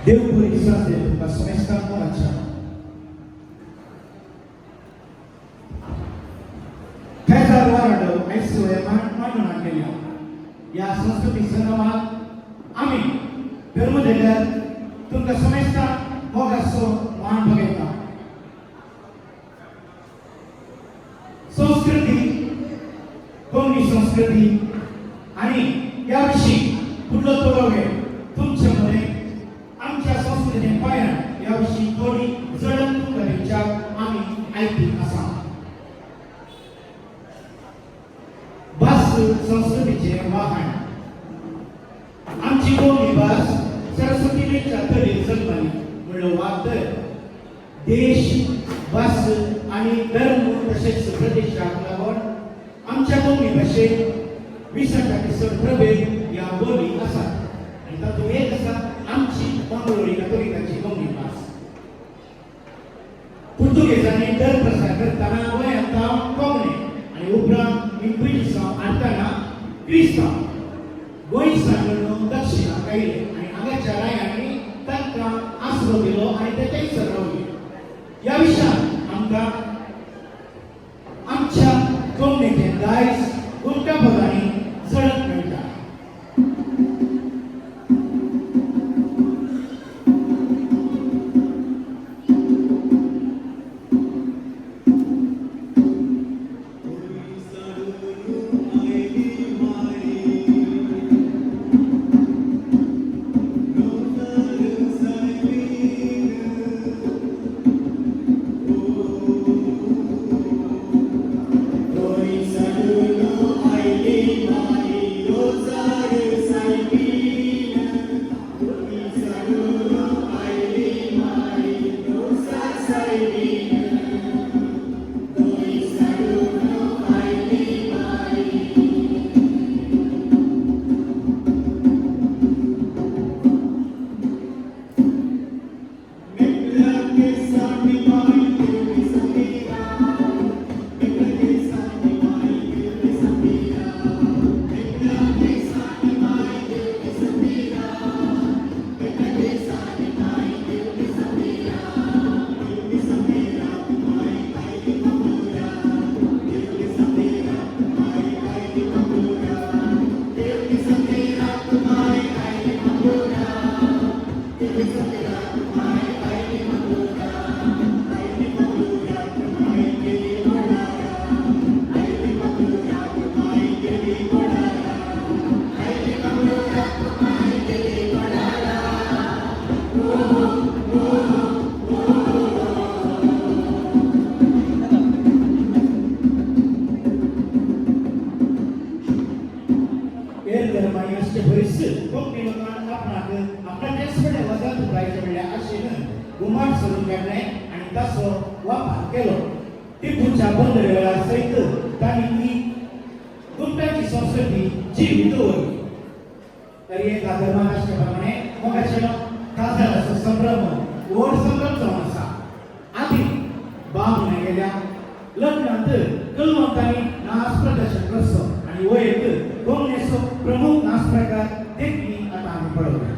Deus por isso a Deus, mas só está com a chama. Kaisar Warado, Aisyah Manuna Kenya. Ya संस्कृती सणावार आम्ही धर्मदेगर तुमका समजता होगासो मान बघेता संस्कृती कोणी संस्कृती आणि याविषयी पुढलं तोडवे तुमच्यामध्ये आमच्या संस्कृतीने पायन याविषयी थोडी जडण करायच्या आम्ही ऐकली असा बस संस्कृतीचे वाहन आमची बोली बस सरस्वतीच्या तरी जगमानी म्हणून वाद देश बस आणि धर्म तसेच प्रदेशात लागून आमच्या बोली भाषेत 20% प्रभेद या बोली असतात आणि त्यातून एक असा आमची मंगळोरी कॅथोलिकाची बोली भास पुर्तुगेजांनी दर प्रसार करताना वयांता कोमणे आणि उपरांत इंग्लिशांत आणताना क्रिस्तांव गोंयसांकडून दक्षिणाक आयले आणि हांगाच्या रायांनी तांकां आसरो दिलो आणि ते थंयसर रावले ह्या विशयान आमकां आमच्या कोमणेचें दायज उलट्या पदांनी जळत मेळटा टिपूच्या बंदरेला सहित त्यांनी गुप्ताची संस्कृती जीवित होती तरी एका धर्मराष्ट्राप्रमाणे मगाच्या काजाला संभ्रम ओढ संभ्रमचा मासा आधी बाम नाही गेल्या लग्नानंतर कलवंतांनी नाच प्रदर्शन करसो आणि वयत कोमनेसो प्रमुख नाच प्रकार देखील आता आम्ही पळवले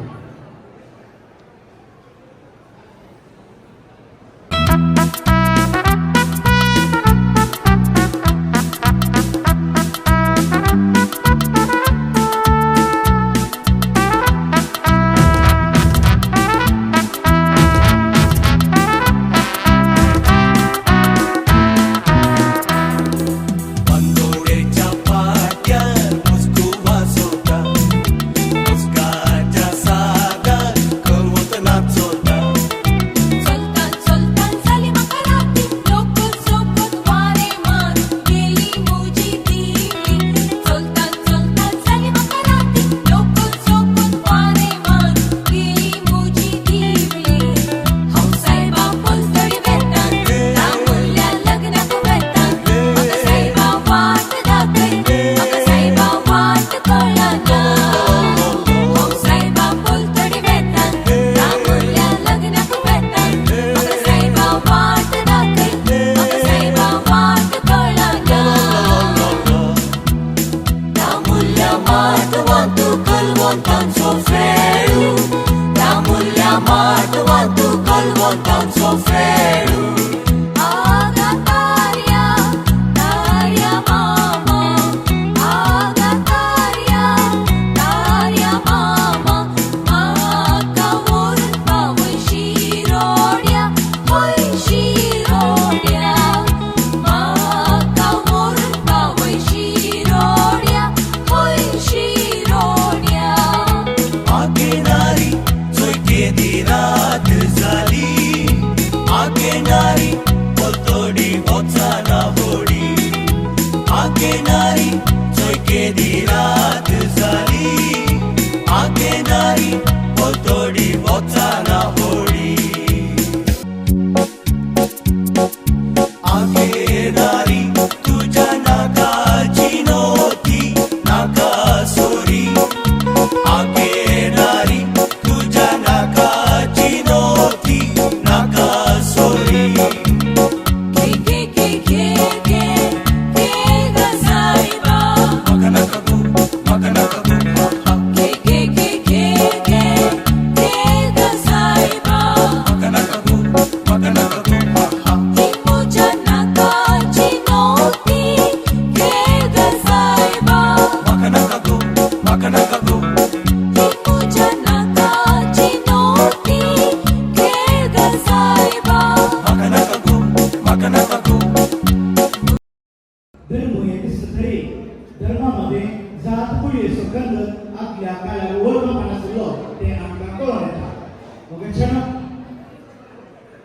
मोगाचेनो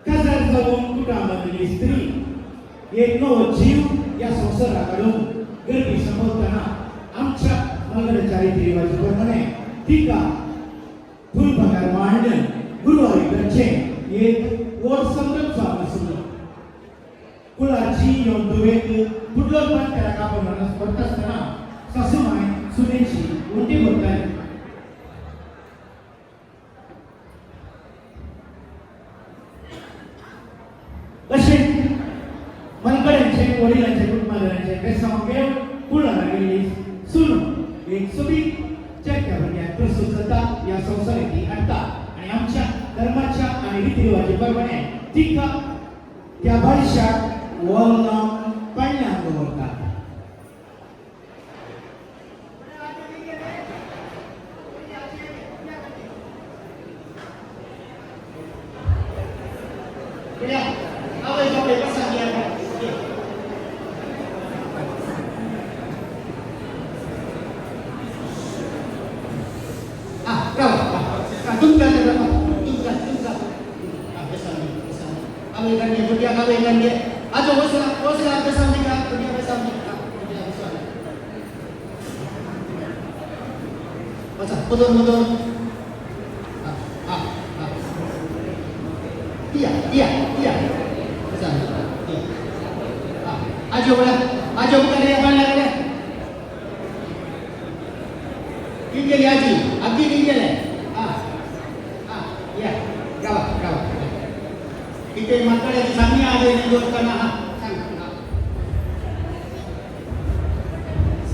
काजार जाऊन कुटुंबातली स्त्री एक नवो जीव या संसाराकडून गर्भी संभवताना आमच्या मलगडच्या रीतिरिवाजाप्रमाणे तिका फुल पगार मांडून गुरुवारी करचे एक व्हड संबंध जावन आसलो. कुळाची येवन दुवेक फुडलो पण त्याला कापून करत असताना सासूमाय सुनेची उलटी भरताली. तशेंच मलगड्यांचे वडिलांचे कुटुंबादारांचे बेसांव घेवन कुळारा गेल्ली सून एक सोबीत चेक्या भुरग्याक प्रस्तुत जाता ह्या संवसाराची हाडटा आनी आमच्या धर्माच्या आनी रितीरिवाजी प्रमाणे तिका त्या बायशाक वळना पाळण्यात दवरतात. Betul. Iya. Pesan. Ajo bukan dia pandang dia. Tinggal dia Haji. Abdi tinggal eh. Iya. Gawat. Kita makan di sana ada yang duduk kana.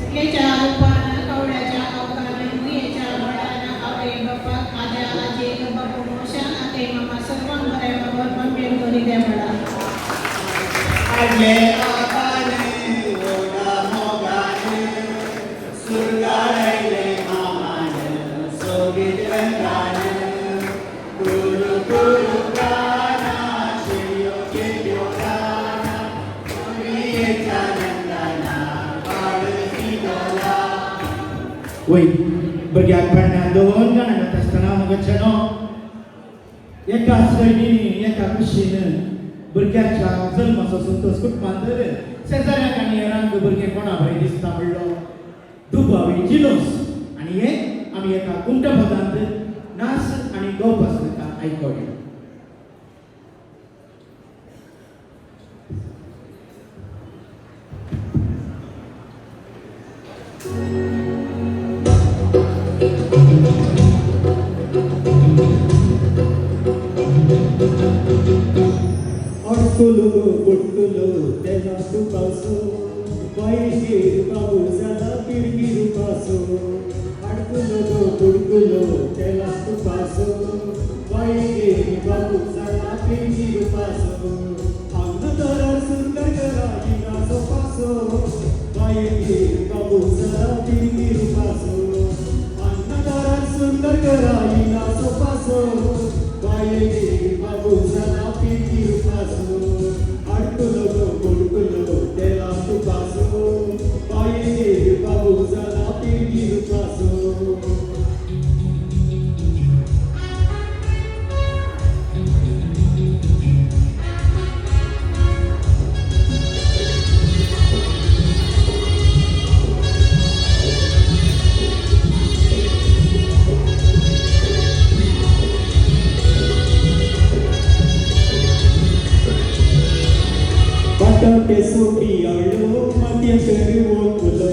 सगळ्याच्या रूपानं कवड्याच्या अवकाराने मुलीच्या वडानं आवडे बाप्पा आजा आजे बापू मोशा आते मामा सर्वांबरे बाबा पंपेन करी द्या मला आजे आबाने ओडा मोगाने सुरगाळे मामाने सोबीत रंगाने गुरु प्राणा शियो कियो प्राणा प्रियेचा नंदना वय भुरग्याक पाळण्यात दवरून गाणं गात आसतना मोगाचेनो एका सैमीनी एका खुशीन भुरग्याच्या जल्माचो संतोश कुटुंबांतर शेजाऱ्याक आनी हेरांक भुरगें कोणा बरें दिसता म्हणलो दुबावी जिलोस आनी हे आमी एका कुंट पदांत नाच आनी गौप आसता आयकूया. अडकुलो बुडकुलो तेला तुपासो बाईगीर बाबूजाला पिरगीर पासो अडकुलो बुडकुलो तेला तुपासो बाईगीर बाबूजाला पिरगीर पासो अंगदरा सुंदर गराजीला सोपासो बाईगीर बाबूजाला पिरगीर पासो अंगदरा सुंदर गराजीला सोपासो बाईगीर बाबूजाला पिरगीर पासो अडकुलो बुडकुलो तेला तुपासो बाईगीर बाबूजाला पिरगीर पासो Batape sopi alo matia keriwo kulo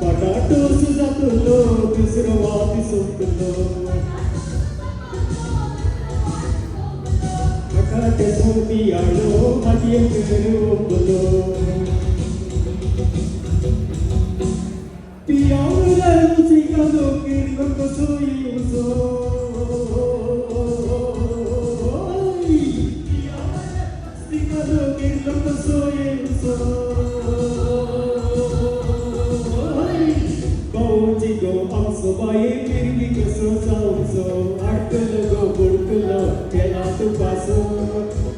Batato suzatulo kisrawati sokulo Batape sopi alo matia keriwo kulo Piyaula musika do kirko kosoyi uso Bayi pirgi keso sauso, arkelogo burkelo, tela tu paso.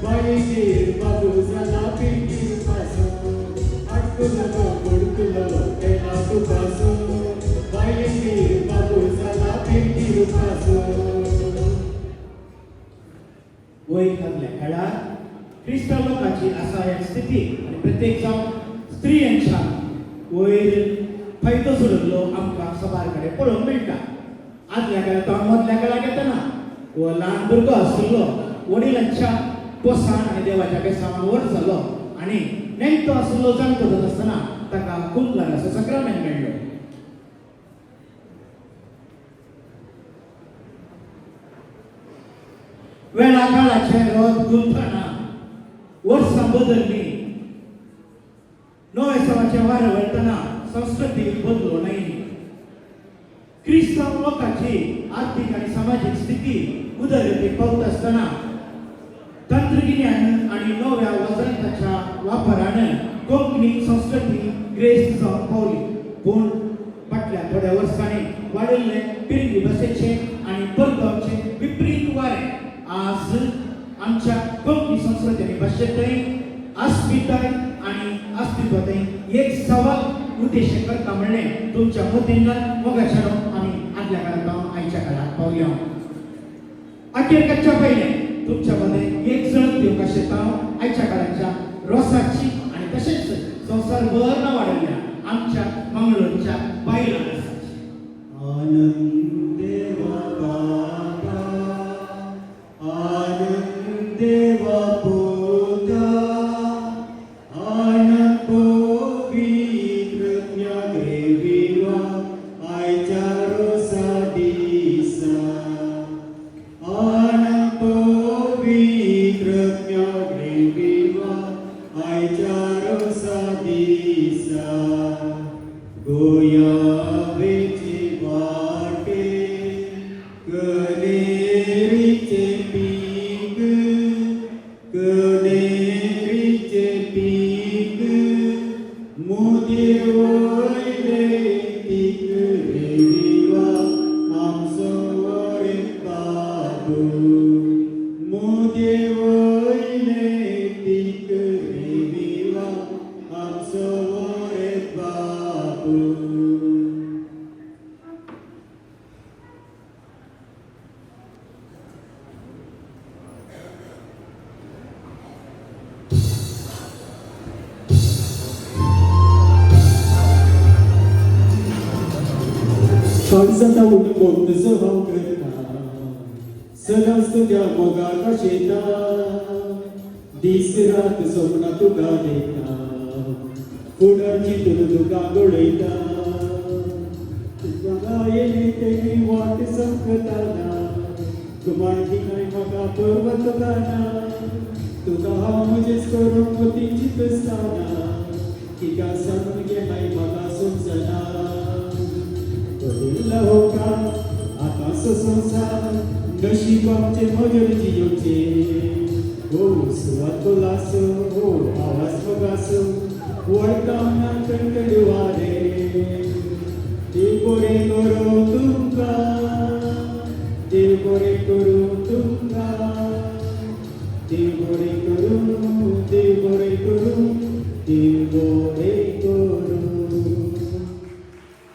Bayi gir babu zala pirgi paso, arkelogo burkelo, tela tu paso. Bayi gir babu zala आसूं वैतातल्या काळात क्रिस्तांव लोकांची असहाय्य स्थिती आणि प्रत्येक जावन स्त्रियांच्या वयर फायदो सोडलो आमकां सबार कडेन पळोवंक मेळटा. आदल्या काळात हांव मदल्या काळाक येतना हो ल्हान भुरगो आशिल्लो वडिलांच्या पोसान आनी देवाच्या बेसांवान व्हड जालो आनी नेमतो आशिल्लो जाणटो जाता आसतना ताका कुंकलाराचो सक्रामेंट मेळ्ळो. वेळा काळाचे रोज गुंथाना वर्सां बदलली नवे सवाचे वारें वळटना संस्कृती बदलो नाही. क्रिस्तांव लोकांची आर्थिक आणि सामाजिक स्थिती उदरगतीक पावत आसतना तंत्रगिन्यान आणि नव्या वजनताच्या वापरान कोंकणी संस्कृती ग्रेस्त जावन पावली. पूण फाटल्या थोड्या वर्सांनी वाडिल्ले पिरगी भाशेचे आणि परगांवचे विपरीत वारे आज आमच्या कोंकणी संस्कृती आणि भाशेंतय अस्मिताय आणि अस्तित्वातय एक सवाल उद्देश करता म्हणलें तुमच्या मतींतल्यान मोगाच्यान आमी आदल्या काळांत आयच्या काळात पावया. अखेर कच्च्या पयले तुमच्या मध्ये एक जण दिवंक शकता आयच्या काळाच्या रोसाची आणि तशेंच संवसारभर वाडिल्ल्या आमच्या मंगळूरच्या बायलां आसाची. आनंदे बाबा आनंदे बापोदा आनंद पवित्र ग्रेविवा आयच्या रोसा दिसा आनंद पवित्र ग्रेविवा आयच्या रोसा दिसा गोया वेचे वाटे कनेरीचे पीक कनेरीचे पीक मोदी वयले पीक रेविवा आमचो वरे बाबू मोदी वयले पीक रेविवा आमचो वरे बाबू. Farzanda uniform zahaw करता सदांच तुझ्या मोगाळ कशेता दीस रात स्वप्नां तुका देता फुडार चिंतून तुका घडयता तुका येयली तेणी वाट संकताना तुमाची काय म्हाका पर्वत गाना तुका हांव म्हजेच करून मतीची कसताना कित्याक सांगून गेलाय म्हाका समजना बदलला हो का आतांचो संसार नशीब आमचे मजर जियोचे हो सुवातो लासो हो आवाज बगासो वळटावना कणकण वारे देव बरे करो तुमका देव बरे करो तुमका देव बरे करो